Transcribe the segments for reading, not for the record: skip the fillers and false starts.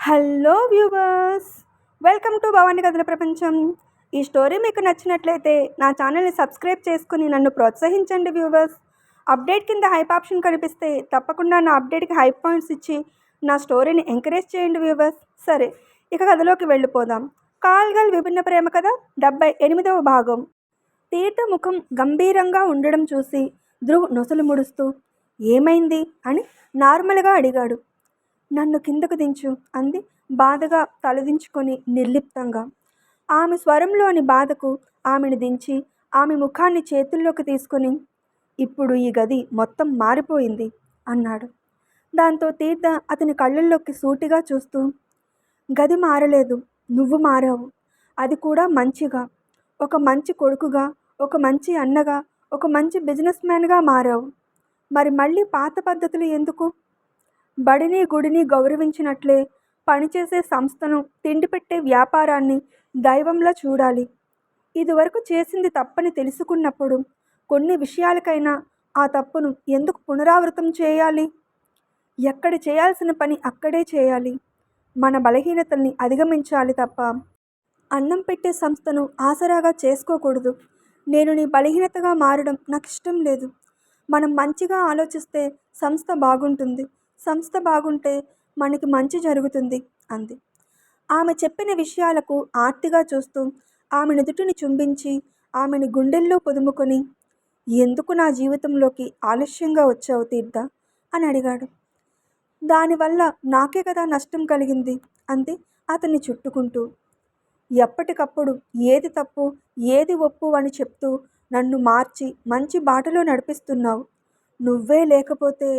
Hello viewers, welcome to Bhavani కథల ప్రపంచం. ఈ స్టోరీ మీకు నచ్చినట్లయితే నా ఛానల్ని సబ్స్క్రైబ్ చేసుకుని నన్ను ప్రోత్సహించండి వ్యూవర్స్. అప్డేట్ కింద హైప్ ఆప్షన్ కనిపిస్తే తప్పకుండా నా అప్డేట్కి హైప్ పాయింట్స్ ఇచ్చి నా స్టోరీని ఎంకరేజ్ చేయండి వ్యూవర్స్. సరే, ఇక కథలోకి వెళ్ళిపోదాం. కాల్గల్ విభిన్న ప్రేమ కథ 78వ భాగం. తీర్థ ముఖం గంభీరంగా ఉండడం చూసి ధ్రువ్ నొసలు ముడుస్తూ ఏమైంది అని నార్మల్గా అడిగాడు. నన్ను కిందకు దించు అంది బాధగా తలదించుకొని నిర్లిప్తంగా. ఆమె స్వరంలోని బాధకు ఆమెను దించి ఆమె ముఖాన్ని చేతుల్లోకి తీసుకొని ఇప్పుడు ఈ గది మొత్తం మారిపోయింది అన్నాడు. దాంతో తీర్థ అతని కళ్ళల్లోకి సూటిగా చూస్తూ గది మారలేదు, నువ్వు మారావు. అది కూడా మంచిగా. ఒక మంచి కొడుకుగా, ఒక మంచి అన్నగా, ఒక మంచి బిజినెస్ మ్యాన్గా మారావు. మరి మళ్ళీ పాత పద్ధతులు ఎందుకు? బడిని గుడిని గౌరవించినట్లే పనిచేసే సంస్థను, తిండి పెట్టే వ్యాపారాన్ని దైవంలా చూడాలి. ఇదివరకు చేసింది తప్పని తెలుసుకున్నప్పుడు కొన్ని విషయాలకైనా ఆ తప్పును ఎందుకు పునరావృతం చేయాలి? ఎక్కడ చేయాల్సిన పని అక్కడే చేయాలి. మన బలహీనతల్ని అధిగమించాలి తప్ప అన్నం పెట్టే సంస్థను ఆసరాగా చేసుకోకూడదు. నేను నీ బలహీనతగా మారడం నాకు ఇష్టం లేదు. మనం మంచిగా ఆలోచిస్తే సంస్థ బాగుంటుంది. సంస్థ బాగుంటే మనకి మంచి జరుగుతుంది అంది. ఆమె చెప్పిన విషయాలకు ఆర్తిగా చూస్తూ ఆమె నుదుటిని చుంబించి ఆమెని గుండెల్లో పొదుముకొని ఎందుకు నా జీవితంలోకి ఆలస్యంగా వచ్చావు తీర్థ అని అడిగాడు. దానివల్ల నాకే కదా నష్టం కలిగింది అంది అతన్ని చుట్టుకుంటూ. ఎప్పటికప్పుడు ఏది తప్పు ఏది ఒప్పు అని చెప్తూ నన్ను మార్చి మంచి బాటలో నడిపిస్తున్నావు. నువ్వే లేకపోతే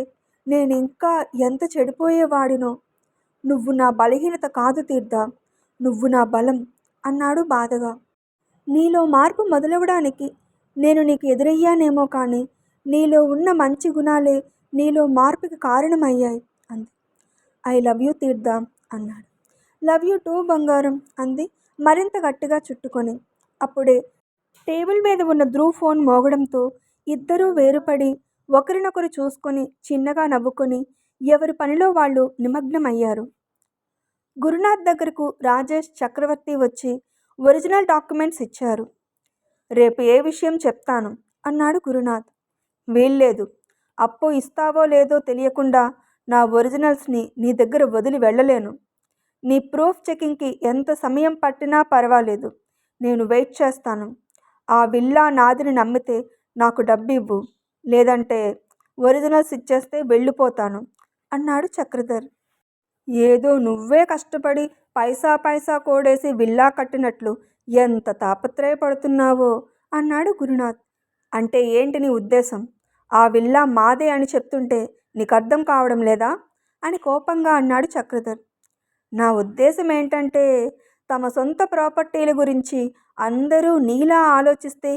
నేను ఇంకా ఎంత చెడిపోయేవాడినో. నువ్వు నా బలహీనత కాదు తీర్థ, నువ్వు నా బలం అన్నాడు బాధగా. నీలో మార్పు మొదలవడానికి నేను నీకు ఎదురయ్యానేమో కానీ నీలో ఉన్న మంచి గుణాలే నీలో మార్పుకి కారణమయ్యాయి అంది. ఐ లవ్ యూ తీర్థ అన్నాడు. లవ్ యూ టూ బంగారం అంది మరింత గట్టిగా చుట్టుకొని. అప్పుడే టేబుల్ మీద ఉన్న ధ్రువ్ ఫోన్ మోగడంతో ఇద్దరూ వేరుపడి ఒకరినొకరు చూసుకొని చిన్నగా నవ్వుకొని ఎవరి పనిలో వాళ్ళు నిమగ్నమయ్యారు. గురునాథ్ దగ్గరకు రాజేష్, చక్రవర్తి వచ్చి ఒరిజినల్ డాక్యుమెంట్స్ ఇచ్చారు. రేపు ఏ విషయం చెప్తాను అన్నాడు గురునాథ్. వీల్లేదు, అప్పు ఇస్తావో లేదో తెలియకుండా నా ఒరిజినల్స్ని నీ దగ్గర వదిలి వెళ్ళలేను. నీ ప్రూఫ్ చెకింగ్కి ఎంత సమయం పట్టినా పర్వాలేదు, నేను వెయిట్ చేస్తాను. ఆ విల్లా నాదిని నమ్మితే నాకు డబ్బు ఇవ్వు, లేదంటే ఒరిజినల్స్ ఇచ్చేస్తే వెళ్ళిపోతాను అన్నాడు చక్రధర్. ఏదో నువ్వే కష్టపడి పైసా పైసా కోడేసి విల్లా కట్టినట్లు ఎంత తాపత్రయపడుతున్నావో అన్నాడు గురునాథ్. అంటే ఏంటి నీ ఉద్దేశం? ఆ విల్లా మాదే అని చెప్తుంటే నీకు అర్థం కావడం లేదా అని కోపంగా అన్నాడు చక్రధర్. నా ఉద్దేశం ఏంటంటే తమ సొంత ప్రాపర్టీల గురించి అందరూ నీలా ఆలోచిస్తే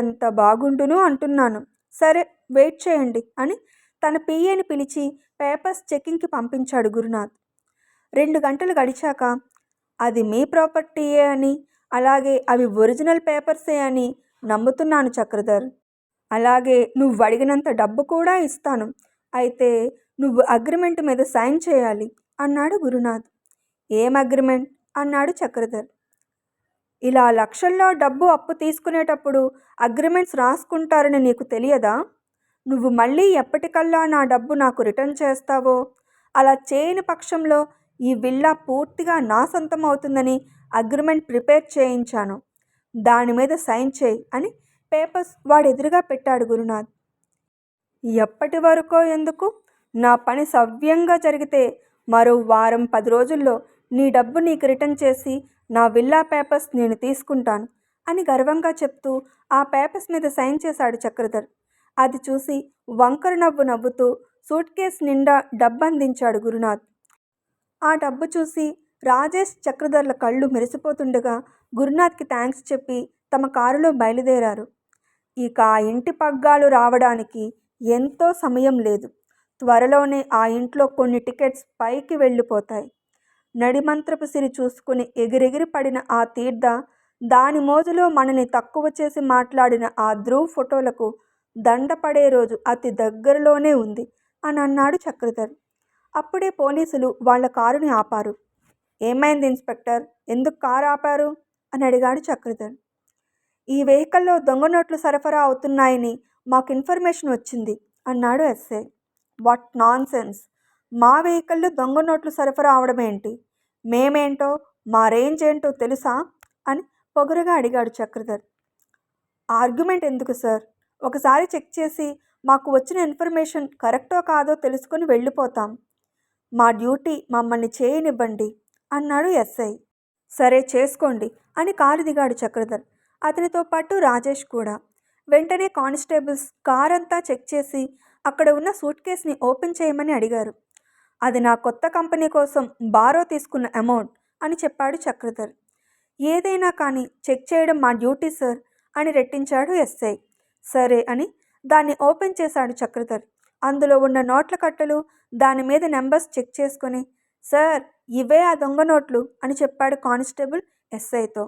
ఎంత బాగుండును అంటున్నాను. సరే, వెయిట్ చేయండి అని తన పిఏని పిలిచి పేపర్స్ చెకింగ్కి పంపించాడు గురునాథ్. 2 గంటలు గడిచాక అది మీ ప్రాపర్టీయే అని, అలాగే అవి ఒరిజినల్ పేపర్సే అని నమ్ముతున్నాను చక్రధర్. అలాగే నువ్వు అడిగినంత డబ్బు కూడా ఇస్తాను. అయితే నువ్వు అగ్రిమెంట్ మీద సైన్ చేయాలి అన్నాడు గురునాథ్. ఏం అగ్రిమెంట్ అన్నాడు చక్రధర్. ఇలా లక్షల్లో డబ్బు అప్పు తీసుకునేటప్పుడు అగ్రిమెంట్స్ రాసుకుంటారని నీకు తెలియదా? నువ్వు మళ్ళీ ఎప్పటికల్లా నా డబ్బు నాకు రిటర్న్ చేస్తావో, అలా చేయని పక్షంలో ఈ విల్లా పూర్తిగా నా సొంతం అవుతుందని అగ్రిమెంట్ ప్రిపేర్ చేయించాను. దాని మీద సైన్ చేయి అని పేపర్స్ వాడెదురుగా పెట్టాడు గురునాథ్. ఎప్పటి వరకో ఎందుకు, నా పని సవ్యంగా జరిగితే మరో వారం 10 రోజుల్లో నీ డబ్బు నీకు రిటర్న్ చేసి నా విల్లా పేపర్స్ నేను తీసుకుంటాను అని గర్వంగా చెప్తూ ఆ పేపర్స్ మీద సైన్ చేశాడు చక్రధర్. అది చూసి వంకర నవ్వు నవ్వుతూ సూట్ కేస్ నిండా డబ్బు అందించాడు గురునాథ్. ఆ డబ్బు చూసి రాజేష్, చక్రధర్ల కళ్ళు మెరిసిపోతుండగా గురునాథ్కి థ్యాంక్స్ చెప్పి తమ కారులో బయలుదేరారు. ఇక ఆ ఇంటి పగ్గాలు రావడానికి ఎంతో సమయం లేదు. త్వరలోనే ఆ ఇంట్లో కొన్ని టికెట్స్ పైకి వెళ్ళిపోతాయి. నడిమంత్రపు సిరి చూసుకుని ఎగిరెగిరి పడిన ఆ తీర్థ, దాని మోజులో మనని తక్కువ చేసి మాట్లాడిన ఆ ధ్రువ్ ఫోటోలకు దండపడే రోజు అతి దగ్గరలోనే ఉంది అని అన్నాడు చక్రధర్. అప్పుడే పోలీసులు వాళ్ళ కారుని ఆపారు. ఏమైంది ఇన్స్పెక్టర్, ఎందుకు కారు ఆపారు అని అడిగాడు చక్రధర్. ఈ వెహికల్లో దొంగ నోట్లు సరఫరా అవుతున్నాయని మాకు ఇన్ఫర్మేషన్ వచ్చింది అన్నాడు ఎస్ఐ. వాట్ నాన్ సెన్స్, మా వెహికల్లో దొంగ నోట్లు సరఫరా అవడం ఏంటి? మేమేంటో మా రేంజ్ ఏంటో తెలుసా అని పొగరుగా అడిగాడు చక్రధర్. ఆర్గ్యుమెంట్ ఎందుకు సార్, ఒకసారి చెక్ చేసి మాకు వచ్చిన ఇన్ఫర్మేషన్ కరెక్టో కాదో తెలుసుకొని వెళ్ళిపోతాం. మా డ్యూటీ మమ్మల్ని చేయనివ్వండి అన్నాడు ఎస్ఐ. సరే చేసుకోండి అని కారు దిగాడు చక్రధర్. అతనితో పాటు రాజేష్ కూడా. వెంటనే కానిస్టేబుల్స్ కారంతా చెక్ చేసి అక్కడ ఉన్న సూట్ కేస్ని ఓపెన్ చేయమని అడిగారు. అది నా కొత్త కంపెనీ కోసం బారో తీసుకున్న అమౌంట్ అని చెప్పాడు చక్రధర్. ఏదైనా కానీ చెక్ చేయడం మా డ్యూటీ సార్ అని రెట్టించాడు ఎస్ఐ. సరే అని దాన్ని ఓపెన్ చేశాడు చక్రధర్. అందులో ఉన్న నోట్ల కట్టలు, దాని మీద నెంబర్స్ చెక్ చేసుకొని, సార్ ఇవే ఆ దొంగ నోట్లు అని చెప్పాడు కానిస్టేబుల్ ఎస్ఐతో.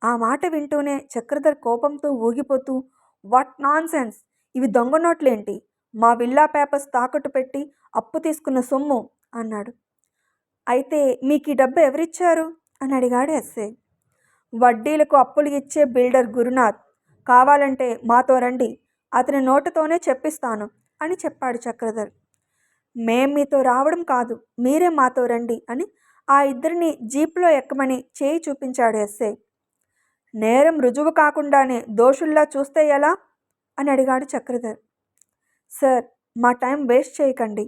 ఆ మాట వింటూనే చక్రధర్ కోపంతో ఊగిపోతూ, వాట్ నాన్ సెన్స్, ఇవి దొంగ నోట్లేంటి? మా విల్లా పేపర్స్ తాకట్టు పెట్టి అప్పు తీసుకున్న సొమ్ము అన్నాడు. అయితే మీకు ఈ డబ్బు ఎవరిచ్చారు అని అడిగాడు ఎస్ఐ. వడ్డీలకు అప్పులు ఇచ్చే బిల్డర్ గురునాథ్, కావాలంటే మాతో రండి, అతని నోటుతోనే చెప్పిస్తాను అని చెప్పాడు చక్రధర్. మేం మీతో రావడం కాదు, మీరే మాతో రండి అని ఆ ఇద్దరిని జీప్లో ఎక్కమని చేయి చూపించాడు ఎస్ఐ. నేరం రుజువు కాకుండానే దోషుల్లా చూస్తే ఎలా అని అడిగాడు చక్రధర్. సార్ మా టైం వేస్ట్ చేయకండి.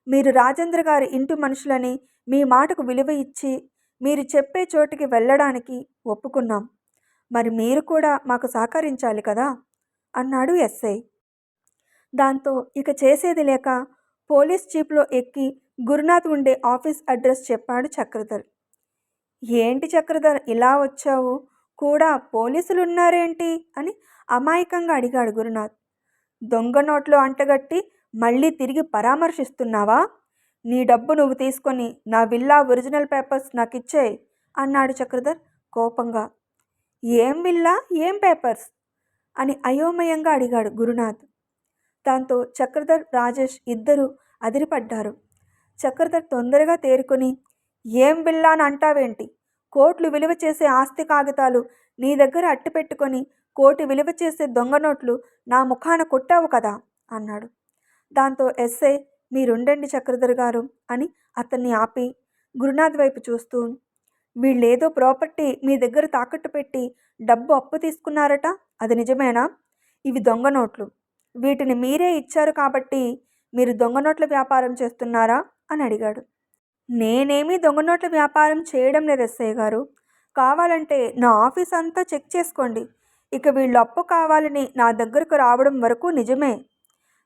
మీరు రాజేంద్ర గారి ఇంటి మనుషులని మీ మాటకు విలువ ఇచ్చి మీరు చెప్పే చోటికి వెళ్ళడానికి ఒప్పుకున్నాం. మరి మీరు కూడా మాకు సహకరించాలి కదా అన్నాడు ఎస్ఐ. దాంతో ఇక చేసేది లేక పోలీస్ జీప్లో ఎక్కి గురునాథ్ ఉండే ఆఫీస్ అడ్రస్ చెప్పాడు చక్రధర్. ఏంటి చక్రధర్ ఇలా వచ్చావు, కూడా పోలీసులు ఉన్నారేంటి అని అమాయకంగా అడిగాడు గురునాథ్. దొంగ నోట్లు అంటగట్టి మళ్ళీ తిరిగి పరామర్శిస్తున్నావా? నీ డబ్బు నువ్వు తీసుకొని నా విల్లా ఒరిజినల్ పేపర్స్ నాకు ఇచ్చేయి అన్నాడు చక్రధర్ కోపంగా. ఏం విల్లా, ఏం పేపర్స్ అని అయోమయంగా అడిగాడు గురునాథ్. దాంతో చక్రధర్, రాజేష్ ఇద్దరూ అదిరిపడ్డారు. చక్రధర్ తొందరగా తేరుకొని, ఏం విల్లా అని అంటావేంటి? కోట్లు విలువ చేసే ఆస్తి కాగితాలు నీ దగ్గర అట్టి పెట్టుకొని కోటి విలువ చేసే దొంగ నోట్లు నా ముఖాన కొట్టావు కదా అన్నాడు. దాంతో ఎస్ఐ, మీరుండండి చక్రధర్ గారు అని అతన్ని ఆపి గురునాథ్ వైపు చూస్తూ, వీళ్ళేదో ప్రాపర్టీ మీ దగ్గర తాకట్టు పెట్టి డబ్బు అప్పు తీసుకున్నారట, అది నిజమేనా? ఇవి దొంగ నోట్లు, వీటిని మీరే ఇచ్చారు కాబట్టి మీరు దొంగ నోట్ల వ్యాపారం చేస్తున్నారా అని అడిగాడు. నేనేమీ దొంగ నోట్ల వ్యాపారం చేయడం లేదు ఎస్ఐ గారు, కావాలంటే నా ఆఫీస్ అంతా చెక్ చేసుకోండి. ఇక వీళ్ళు అప్పు కావాలని నా దగ్గరకు రావడం వరకు నిజమే,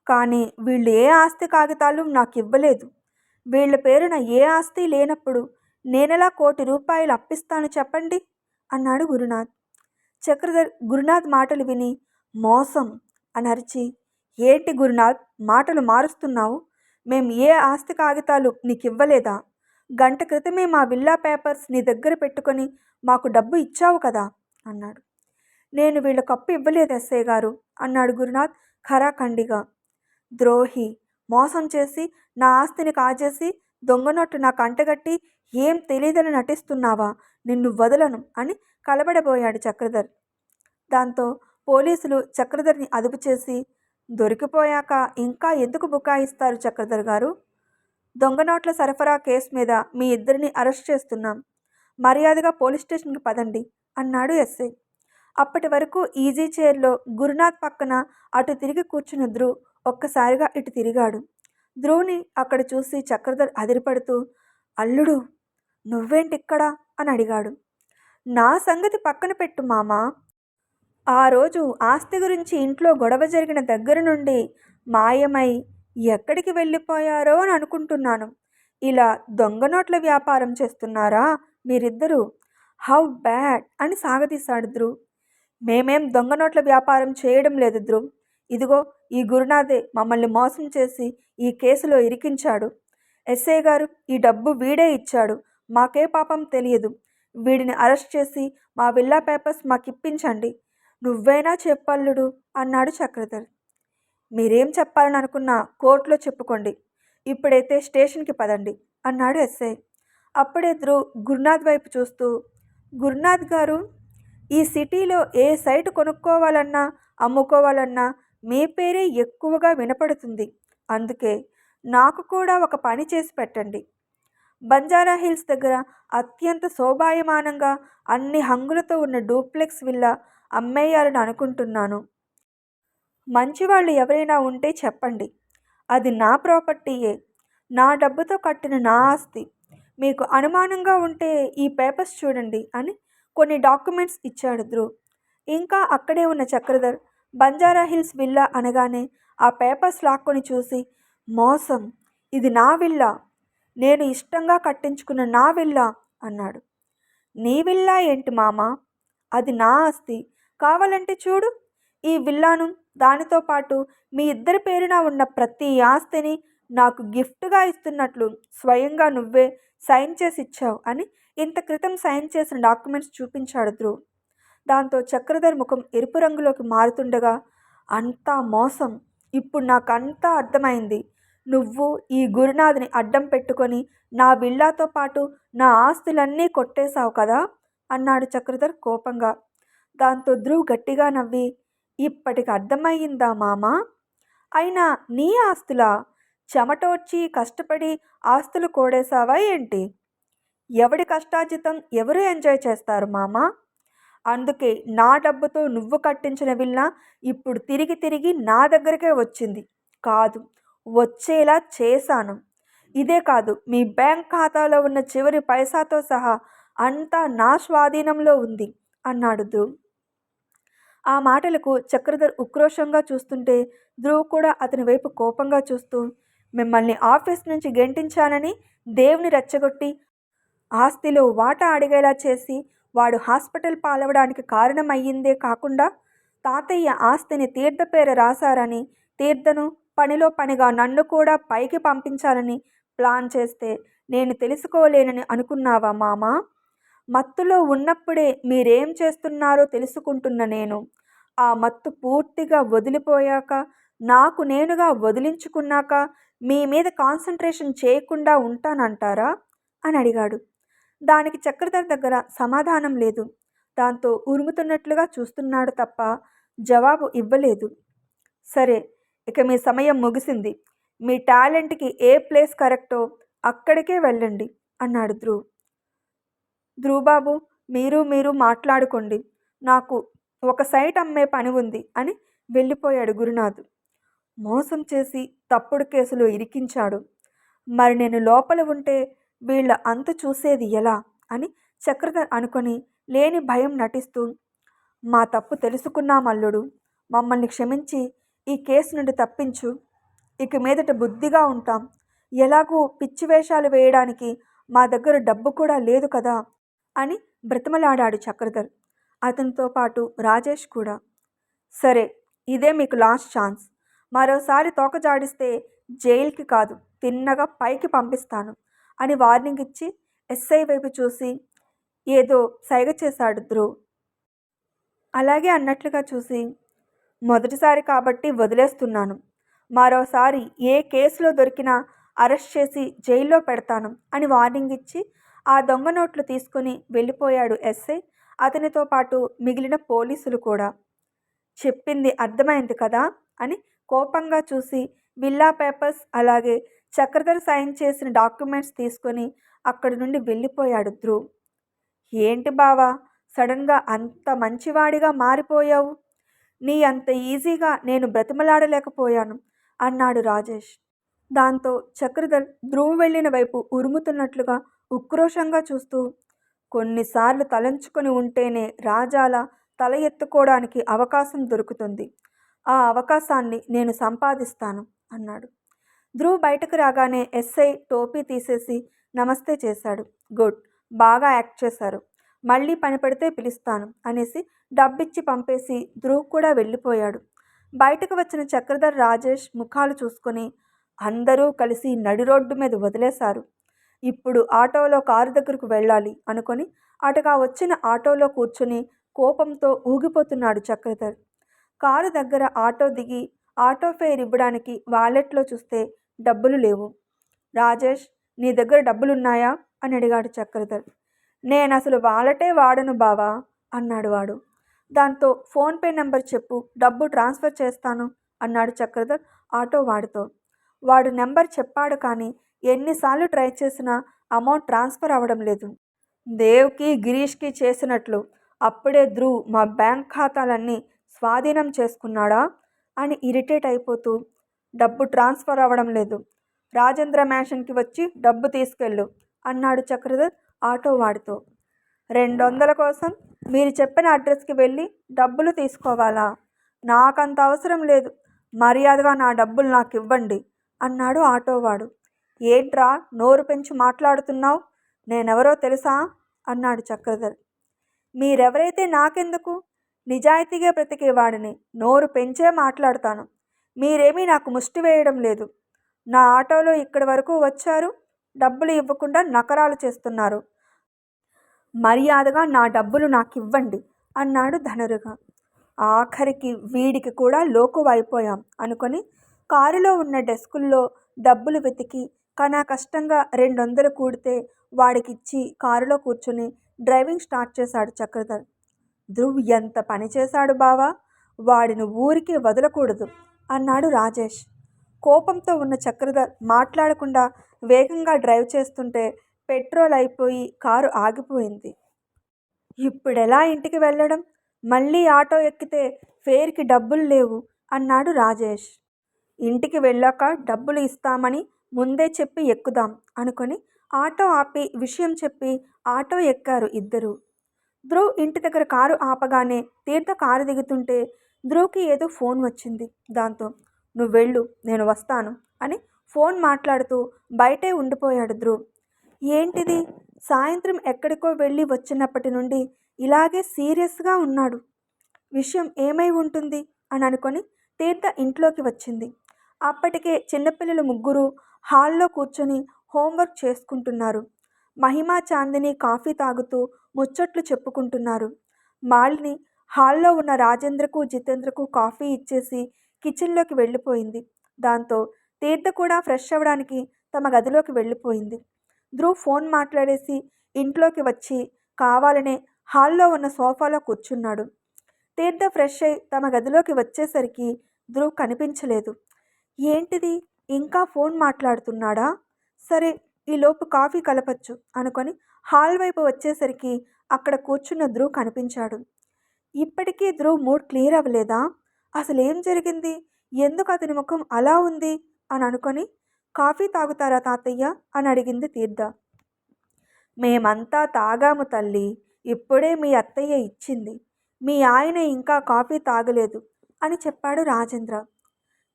కానీ వీళ్ళు ఏ ఆస్తి కాగితాలు నాకు ఇవ్వలేదు. వీళ్ళ పేరున ఏ ఆస్తి లేనప్పుడు నేనెలా ₹1,00,00,000 అప్పిస్తాను చెప్పండి అన్నాడు గురునాథ్. చక్రధర్ గురునాథ్ మాటలు విని మోసం అని అరిచి, ఏంటి గురునాథ్ మాటలు మారుస్తున్నావు? మేం ఏ ఆస్తి కాగితాలు నీకు ఇవ్వలేదా? గంట క్రితమే మా విల్లా పేపర్స్ నీ దగ్గర పెట్టుకొని మాకు డబ్బు ఇచ్చావు కదా అన్నాడు. నేను వీళ్ళకు అప్పు ఇవ్వలేదు ఎస్ఐ గారు అన్నాడు గురునాథ్ ఖరాఖండిగా. ద్రోహి, మోసం చేసి నా ఆస్తిని కాజేసి దొంగ నోట్లు నాకు అంటగట్టి ఏం తెలియదని నటిస్తున్నావా? నిన్ను వదలను అని కలబడబోయాడు చక్రధర్. దాంతో పోలీసులు చక్రధర్ని అదుపు చేసి, దొరికిపోయాక ఇంకా ఎందుకు బుకాయిస్తారు చక్రధర్ గారు? దొంగ నోట్ల సరఫరా కేసు మీద మీ ఇద్దరిని అరెస్ట్ చేస్తున్నాం, మర్యాదగా పోలీస్ స్టేషన్కి పదండి అన్నాడు ఎస్ఐ. అప్పటి వరకు ఈజీ చైర్లో గురునాథ్ పక్కన అటు తిరిగి కూర్చున్న ధ్రువ్ ఒక్కసారిగా ఇటు తిరిగాడు. ధ్రువ్ని అక్కడ చూసి చక్రధర్ అదిరిపడుతూ, అల్లుడు నువ్వేంటిక్కడ అని అడిగాడు. నా సంగతి పక్కన పెట్టు మామా, ఆ రోజు ఆస్తి గురించి ఇంట్లో గొడవ జరిగిన దగ్గర నుండి మాయమై ఎక్కడికి వెళ్ళిపోయారో అని అనుకుంటున్నాను. ఇలా దొంగ నోట్ల వ్యాపారం చేస్తున్నారా మీరిద్దరూ? హౌ బ్యాడ్ అని సాగదీశాడు ధ్రువ్. మేమేం దొంగ నోట్ల వ్యాపారం చేయడం లేదు ధ్రువ్, ఇదిగో ఈ గురునాథే మమ్మల్ని మోసం చేసి ఈ కేసులో ఇరికించాడు. ఎస్ఐ గారు, ఈ డబ్బు వీడే ఇచ్చాడు, మాకే పాపం తెలియదు. వీడిని అరెస్ట్ చేసి మా విల్లా పేపర్స్ మాకిప్పించండి. నువ్వైనా చెప్పల్లుడు అన్నాడు చక్రధర్. మీరేం చెప్పాలని అనుకున్నా కోర్టులో చెప్పుకోండి, ఇప్పుడైతే స్టేషన్కి పదండి అన్నాడు ఎస్ఐ. అప్పుడే ధ్రువ్ గురునాథ్ వైపు చూస్తూ, గురునాథ్ గారు, ఈ సిటీలో ఏ సైటు కొనుక్కోవాలన్నా అమ్ముకోవాలన్నా మీ పేరే ఎక్కువగా వినపడుతుంది. అందుకే నాకు కూడా ఒక పని చేసి పెట్టండి. బంజారా హిల్స్ దగ్గర అత్యంత శోభాయమానంగా అన్ని హంగులతో ఉన్న డూప్లెక్స్ విల్లా అమ్మేయాలని అనుకుంటున్నాను. మంచివాళ్ళు ఎవరైనా ఉంటే చెప్పండి. అది నా ప్రాపర్టీయే, నా డబ్బుతో కట్టిన నా ఆస్తి. మీకు అనుమానంగా ఉంటే ఈ పేపర్స్ చూడండి అని కొన్ని డాక్యుమెంట్స్ ఇచ్చాడు ధ్రువ్. ఇంకా అక్కడే ఉన్న చక్రధర్ బంజారా హిల్స్ విల్లా అనగానే ఆ పేపర్స్ లాక్కొని చూసి, మోసం, ఇది నా విల్లా, నేను ఇష్టంగా కట్టించుకున్న నా విల్లా అన్నాడు. నీ విల్లా ఏంటి మామా, అది నా ఆస్తి. కావాలంటే చూడు, ఈ విల్లాను, దానితో పాటు మీ ఇద్దరి పేరున ఉన్న ప్రతి ఆస్తిని నాకు గిఫ్ట్గా ఇస్తున్నట్లు స్వయంగా నువ్వే సైన్ చేసి ఇచ్చావు అని ఇంత క్రితం సైన్ చేసిన డాక్యుమెంట్స్ చూపించాడు ధ్రువ్. దాంతో చక్రధర్ ముఖం ఎరుపు రంగులోకి మారుతుండగా, అంతా మోసం, ఇప్పుడు నాకంతా అర్థమైంది. నువ్వు ఈ గురునాథ్ని అడ్డం పెట్టుకొని నా విల్లాతో పాటు నా ఆస్తులన్నీ కొట్టేశావు కదా అన్నాడు చక్రధర్ కోపంగా. దాంతో ధ్రువ్ గట్టిగా నవ్వి, ఇప్పటికి అర్థమయ్యిందా మామా? అయినా నీ ఆస్తులా? చెమటోడ్చి కష్టపడి ఆస్తులు కూడేశావా ఏంటి? ఎవడి కష్టార్జితం ఎవరు ఎంజాయ్ చేస్తారు మామా? అందుకే నా డబ్బుతో నువ్వు కట్టించిన విల్లా ఇప్పుడు తిరిగి తిరిగి నా దగ్గరకే వచ్చింది. కాదు, వచ్చేలా చేశాను. ఇదే కాదు, మీ బ్యాంక్ ఖాతాలో ఉన్న చివరి పైసాతో సహా అంతా నా స్వాధీనంలో ఉంది అన్నాడు ధ్రువ్. ఆ మాటలకు చక్రధర్ ఉక్రోషంగా చూస్తుంటే ధ్రువ్ కూడా అతని వైపు కోపంగా చూస్తూ, మిమ్మల్ని ఆఫీస్ నుంచి గెంటించానని దేవుని రెచ్చగొట్టి ఆస్తిలో వాటా అడిగేలా చేసి వాడు హాస్పిటల్ పాలవడానికి కారణమయ్యిందే కాకుండా తాతయ్య ఆస్తిని తీర్థ పేర రాశారని, తీర్థను పనిలో పనిగా నన్ను కూడా పైకి పంపించాలని ప్లాన్ చేస్తే నేను తెలుసుకోలేనని అనుకున్నావా మామా? మత్తులో ఉన్నప్పుడే మీరేం చేస్తున్నారో తెలుసుకుంటున్న నేను ఆ మత్తు పూర్తిగా వదిలిపోయాక, నాకు నేనుగా వదిలించుకున్నాక మీ మీద కాన్సన్ట్రేషన్ చేయకుండా ఉంటానంటారా అని అడిగాడు. దానికి చక్రధర్ దగ్గర సమాధానం లేదు. దాంతో ఉరుముతున్నట్లుగా చూస్తున్నాడు తప్ప జవాబు ఇవ్వలేదు. సరే, ఇక మీ సమయం ముగిసింది. మీ టాలెంట్కి ఏ ప్లేస్ కరెక్టో అక్కడికే వెళ్ళండి అన్నాడు ధ్రువ్. ధ్రువ్ బాబు, మీరు మాట్లాడుకోండి, నాకు ఒక సైట్ అమ్మే పని ఉంది అని వెళ్ళిపోయాడు గురునాథ్. మోసం చేసి తప్పుడు కేసులో ఇరికించాడు. మరి నేను లోపల ఉంటే వీళ్ళ అంత చూసేది ఎలా అని చక్రధర్ అనుకొని లేని భయం నటిస్తూ, మా తప్పు తెలుసుకున్నాం అల్లుడు, మమ్మల్ని క్షమించి ఈ కేసు నుండి తప్పించు. ఇక మీదట బుద్ధిగా ఉంటాం. ఎలాగూ పిచ్చి వేషాలు వేయడానికి మా దగ్గర డబ్బు కూడా లేదు కదా అని బ్రతిమలాడాడు చక్రధర్. అతనితో పాటు రాజేష్ కూడా. సరే, ఇదే మీకు లాస్ట్ ఛాన్స్. మరోసారి తోక జాడిస్తే జైలుకి కాదు, తిన్నగా పైకి పంపిస్తాను అని వార్నింగ్ ఇచ్చి ఎస్ఐ వైపు చూసి ఏదో సైగ చేశాడు ధ్రువ్. అలాగే అన్నట్లుగా చూసి, మొదటిసారి కాబట్టి వదిలేస్తున్నాను, మరోసారి ఏ కేసులో దొరికినా అరెస్ట్ చేసి జైల్లో పెడతాను అని వార్నింగ్ ఇచ్చి ఆ దొంగ నోట్లు తీసుకుని వెళ్ళిపోయాడు ఎస్ఐ, అతనితో పాటు మిగిలిన పోలీసులు కూడా. చెప్పింది అర్థమైంది కదా అని కోపంగా చూసి విల్లా పేపర్స్ అలాగే చక్రధర్ సైన్ చేసిన డాక్యుమెంట్స్ తీసుకొని అక్కడి నుండి వెళ్ళిపోయాడు ధ్రువ్. ఏంటి బావా, సడన్గా అంత మంచివాడిగా మారిపోయావు? నీ అంత ఈజీగా నేను బ్రతిమలాడలేకపోయాను అన్నాడు రాజేష్. దాంతో చక్రధర్ ధ్రువ్ వెళ్ళిన వైపు ఉరుముతున్నట్లుగా ఉక్రోషంగా చూస్తూ, కొన్నిసార్లు తలంచుకొని ఉంటేనే రాజాల తల ఎత్తుకోవడానికి అవకాశం దొరుకుతుంది. ఆ అవకాశాన్ని నేను సంపాదిస్తాను అన్నాడు. ధ్రువ్ బయటకు రాగానే ఎస్ఐ టోపీ తీసేసి నమస్తే చేశాడు. గుడ్, బాగా యాక్ట్ చేశారు, మళ్ళీ పని పడితే పిలుస్తాను అనేసి డబ్బిచ్చి పంపేసి ధ్రువ్ కూడా వెళ్ళిపోయాడు. బయటకు వచ్చిన చక్రధర్ రాజేష్ ముఖాలు చూసుకొని అందరూ కలిసి నడి రోడ్డు మీద వదిలేశారు. ఇప్పుడు ఆటోలో కారు దగ్గరకు వెళ్ళాలి అనుకొని అటుగా వచ్చిన ఆటోలో కూర్చుని కోపంతో ఊగిపోతున్నాడు చక్రధర్. కారు దగ్గర ఆటో దిగి ఆటో ఫేర్ ఇవ్వడానికి వాలెట్లో చూస్తే డబ్బులు లేవు. రాజేష్, నీ దగ్గర డబ్బులున్నాయా అని అడిగాడు చక్రధర్. నేను అసలు వాలెటే వాడను బావా అన్నాడు వాడు. దాంతో ఫోన్పే నెంబర్ చెప్పు, డబ్బు ట్రాన్స్ఫర్ చేస్తాను అన్నాడు చక్రధర్ ఆటో వాడితో. వాడు నెంబర్ చెప్పాడు కానీ ఎన్నిసార్లు ట్రై చేసినా అమౌంట్ ట్రాన్స్ఫర్ అవ్వడం లేదు. దేవ్కి గిరీష్కి చేసినట్లు అప్పుడే ధ్రువ్ మా బ్యాంక్ ఖాతాలన్నీ స్వాధీనం చేసుకున్నాడా అని ఇరిటేట్ అయిపోతూ, డబ్బు ట్రాన్స్ఫర్ అవ్వడం లేదు, రాజేంద్ర మ్యాన్షన్కి వచ్చి డబ్బు తీసుకెళ్ళు అన్నాడు చక్రధర్ ఆటో వాడితో. 200 కోసం మీరు చెప్పిన అడ్రస్కి వెళ్ళి డబ్బులు తీసుకోవాలా? నాకంత అవసరం లేదు, మర్యాదగా నా డబ్బులు నాకు ఇవ్వండి అన్నాడు ఆటోవాడు. ఏంట్రా నోరు పెంచి మాట్లాడుతున్నావు, నేనెవరో తెలుసా అన్నాడు చక్రధర్. మీరెవరైతే నాకెందుకు, నిజాయితీగా బ్రతికేవాడిని, నోరు పెంచే మాట్లాడతాను. మీరేమీ నాకు ముష్టి వేయడం లేదు. నా ఆటోలో ఇక్కడి వరకు వచ్చారు, డబ్బులు ఇవ్వకుండా నకరాలు చేస్తున్నారు. మర్యాదగా నా డబ్బులు నాకు ఇవ్వండి అన్నాడు ధనురుగా. ఆఖరికి వీడికి కూడా లోకువైపోయాం అనుకొని కారులో ఉన్న డెస్కుల్లో డబ్బులు వెతికి కనా కష్టంగా 200 కూడితే వాడికిచ్చి కారులో కూర్చుని డ్రైవింగ్ స్టార్ట్ చేశాడు చక్రధర్. ధ్రువ్ ఎంత పని చేశాడు బావా, వాడిని ఊరికి వదలకూడదు అన్నాడు రాజేష్. కోపంతో ఉన్న చక్రధర్ మాట్లాడకుండా వేగంగా డ్రైవ్ చేస్తుంటే పెట్రోల్ అయిపోయి కారు ఆగిపోయింది. ఇప్పుడెలా ఇంటికి వెళ్ళడం, మళ్ళీ ఆటో ఎక్కితే ఫేర్కి డబ్బులు లేవు అన్నాడు రాజేష్. ఇంటికి వెళ్ళాక డబ్బులు ఇస్తామని ముందే చెప్పి ఎక్కుదాం అనుకొని ఆటో ఆపి విషయం చెప్పి ఆటో ఎక్కారు ఇద్దరు. ధ్రువ్ ఇంటి దగ్గర కారు ఆపగానే తీర్థ కారు దిగుతుంటే ధ్రువ్కి ఏదో ఫోన్ వచ్చింది. దాంతో నువ్వు వెళ్ళు, నేను వస్తాను అని ఫోన్ మాట్లాడుతూ బయటే ఉండిపోయాడు ధ్రువ్. ఏంటిది, సాయంత్రం ఎక్కడికో వెళ్ళి వచ్చినప్పటి నుండి ఇలాగే సీరియస్గా ఉన్నాడు, విషయం ఏమై ఉంటుంది అని అనుకొని తీర్థ ఇంట్లోకి వచ్చింది. అప్పటికే చిన్నపిల్లలు ముగ్గురు హాల్లో కూర్చొని హోంవర్క్ చేసుకుంటున్నారు. మహిమా చాందిని కాఫీ తాగుతూ ముచ్చట్లు చెప్పుకుంటున్నారు. మాలిని హాల్లో ఉన్న రాజేంద్రకు జితేంద్రకు కాఫీ ఇచ్చేసి కిచెన్లోకి వెళ్ళిపోయింది. దాంతో తీర్థ కూడా ఫ్రెష్ అవ్వడానికి తమ గదిలోకి వెళ్ళిపోయింది. ధ్రువ్ ఫోన్ మాట్లాడేసి ఇంట్లోకి వచ్చి కావాలనే హాల్లో ఉన్న సోఫాలో కూర్చున్నాడు. తీర్థ ఫ్రెష్ అయి తమ గదిలోకి వచ్చేసరికి ధ్రువ్ కనిపించలేదు. ఏంటిది, ఇంకా ఫోన్ మాట్లాడుతున్నాడా, సరే ఈలోపు కాఫీ కలపచ్చు అనుకొని హాల్ వైపు వచ్చేసరికి అక్కడ కూర్చున్న ధ్రువ్ కనిపించాడు. ఇప్పటికీ ధ్రువ్ మూడ్ క్లియర్ అవ్వలేదా, అసలేం జరిగింది, ఎందుకు అతని ముఖం అలా ఉంది అని అనుకొని కాఫీ తాగుతారా తాతయ్య అని అడిగింది తీర్థ. మేమంతా తాగాము తల్లి, ఇప్పుడే మీ అత్తయ్య ఇచ్చింది, మీ ఆయన ఇంకా కాఫీ తాగలేదు అని చెప్పాడు రాజేంద్ర.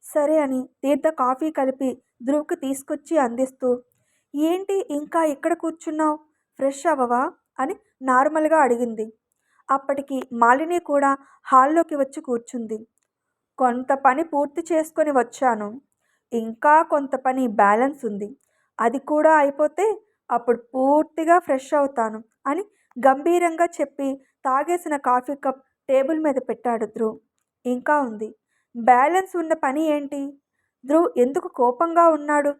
సరే అని తీర్థ కాఫీ కలిపి ధ్రువ్కి తీసుకొచ్చి అందిస్తూ, ఏంటి ఇంకా ఇక్కడ కూర్చున్నావు, ఫ్రెష్ అవ్వవా అని నార్మల్గా అడిగింది. అప్పటికి మాలిని కూడా హాల్లోకి వచ్చి కూర్చుంది. కొంత పని పూర్తి చేసుకొని వచ్చాను, ఇంకా కొంత పని బ్యాలెన్స్ ఉంది, అది కూడా అయిపోతే అప్పుడు పూర్తిగా ఫ్రెష్ అవుతాను అని గంభీరంగా చెప్పి తాగేసిన కాఫీ కప్ టేబుల్ మీద పెట్టాడు ధ్రువ్. ఇంకా ఉంది, బ్యాలెన్స్ ఉన్న పని ఏంటి, ధ్రువ్ ఎందుకు కోపంగా ఉన్నాడు,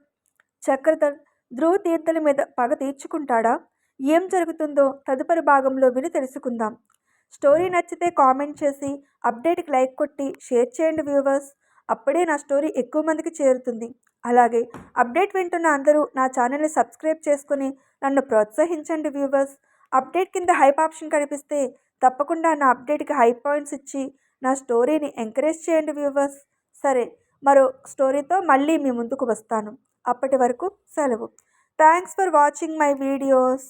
చక్రధర్ ధ్రువ్ తీర్థల మీద పగ తీర్చుకుంటాడా, ఏం జరుగుతుందో తదుపరి భాగంలో విని తెలుసుకుందాం. స్టోరీ నచ్చితే కామెంట్ చేసి అప్డేట్కి లైక్ కొట్టి షేర్ చేయండి వ్యూవర్స్, అప్పుడే నా స్టోరీ ఎక్కువ మందికి చేరుతుంది. అలాగే అప్డేట్ వింటున్న అందరూ నా ఛానల్ని సబ్స్క్రైబ్ చేసుకుని నన్ను ప్రోత్సహించండి వ్యూవర్స్. అప్డేట్ కింద హైప్ ఆప్షన్ కనిపిస్తే తప్పకుండా నా అప్డేట్కి హై పాయింట్స్ ఇచ్చి నా స్టోరీని ఎంకరేజ్ చేయండి వ్యూవర్స్. సరే, మరో స్టోరీతో మళ్ళీ మీ ముందుకు వస్తాను. అప్పటి వరకు సెలవు. Thanks for watching my videos.